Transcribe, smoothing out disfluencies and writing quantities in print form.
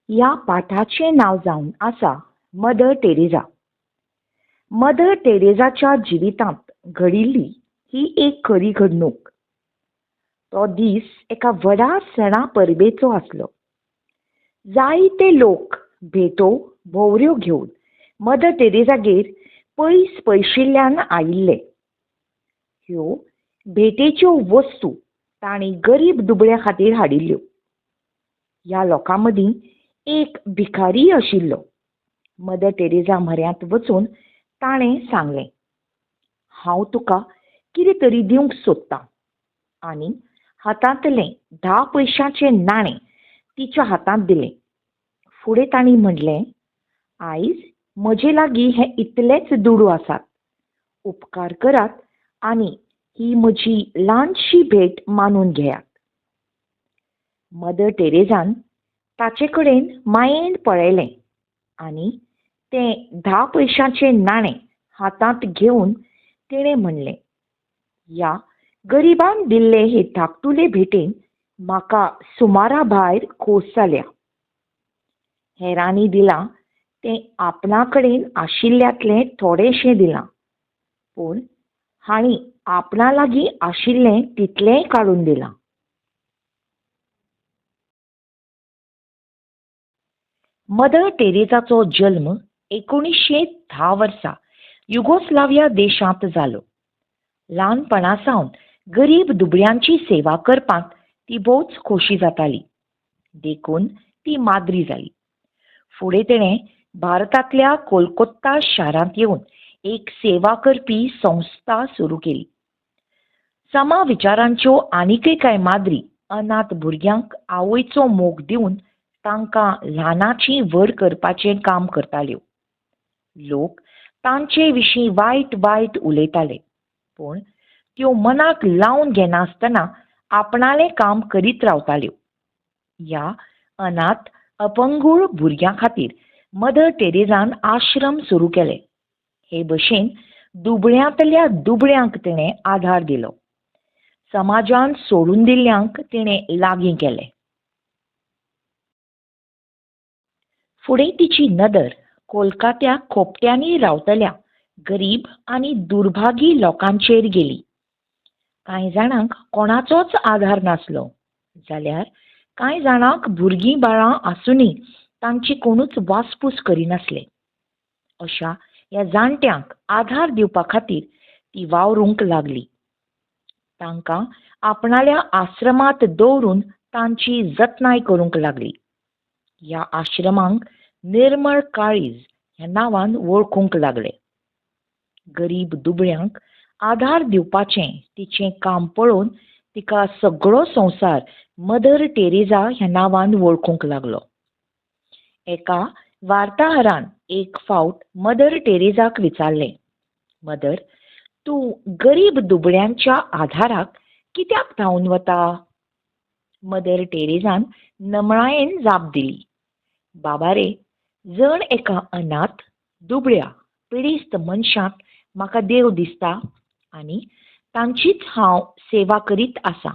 ह्या पाठाचें नांव जावन आसा मदर टेरेसा. मदर टेरेसाच्या जिवितांत घडिल्ली ही एक खरी घडणूक. तो दीस एका व्हडा सणा परबेचो आसलो. जायते लोक भेटो भोवऱ्यो घेवन मदर टेरेसागेर पयस पयशिल्ल्यान आयिल्ले. ह्यो भेटेच्यो वस्तू तांणी गरीब दुबळ्या खातीर हाडिल्ल्यो. ह्या लोकां मदीं एक भिकारी आशिल्लो. मदर टेरेसा म्हऱ्यांत वचून ताणें सांगलें, हांव तुका कितें तरी दिवंक सोदतां. आनी हातांतलें 10 पयशांचें नाणें तिच्या हातांत दिलें. फुडें तांणी म्हणलें, आयज म्हजे लागीं हे इतलेच दुडू आसात. उपकार करात आनी ही म्हजी ल्हानशी भेट मानून घेयात. मदर टेरेसान ताचे कडेन मायेन पळयलें आनी तें 10 पयशांचें नाणें हातांत घेवन तिणें म्हणलें, ह्या गरिबांक दिल्ले हे धाकटुले भेटेन म्हाका सुमारा भायर खोस जाल्या. हेरांनी दिलां तें आपणा कडेन आशिल्ल्यांतलें थोडेशें दिलां, पूण हांणी आपणा लागीं आशिल्लें तितलेंय काडून दिलां. मदर टेरेसाचो जल्म 1910 वर्सा युगोस्लाविया देशांत जालो. ल्हानपणा सावन गरीब दुबळ्यांची सेवा करपाक ती भोवच खोशी जाताली. देखून ती माद्री जाली. फुडें तिणें भारतांतल्या कोलकाता शारांत येवन एक सेवा करपी संस्था सुरू केली. समविचारांच्यो आनीकय कांय माद्री अनाथ भुरग्यांक आवयचो मोग दिवन तांकां ल्हानाची व्हड करपाचें काम करताल्यो. लोक तांचे विशीं वायट वायट उलयताले, पूण त्यो मनाक लावन घेनासतना आपणालें काम करीत रावताल्यो. ह्या अनाथ अपंगूळ भुरग्यां खातीर मदर टेरेसान आश्रम सुरू केले. हे भशेन दुबळ्यांतल्या दुबळ्यांक तिणें आदार दिलो. समाजान सोडून दिल्ल्यांक तिणें लागीं केलें. फुडें तिची नदर कोलकात्याक खोपट्यांनी रावतल्या गरीब आनी दुर्भागी लोकांचेर गेली. कांय जाणांक कोणाचोच आधार नासलो, जाल्यार कांय जाणांक भुरगीं बाळां आसुनूय तांची कोणूच वासपूस करिनासले. अशा ह्या जाणट्यांक आधार दिवपा खातीर ती वावरूंक लागली. तांकां आपणाल्या आश्रमांत दवरून तांची जतनाय करूंक लागली. ह्या आश्रमांक निर्मळ काळीज ह्या नांवान वळखूंक लागले. गरीब दुबळ्यांक आधार दिवपाचें तिचें काम पळोवन तिका सगळो संवसार मदर टेरेसा ह्या नांवान वळखूंक लागलो. एका वार्ताहरान एक फावट मदर टेरेसाक विचारलें, मदर, तूं गरीब दुबळ्यांच्या आधाराक कित्याक धांवन वता? मदर टेरेसान नमळायेन जाप दिली, बाबा रे, जण एका अनाथ दुबळ्या पिडिस्त मनशाक म्हाका देव दिसता आनी तांचीच हांव सेवा करीत आसां.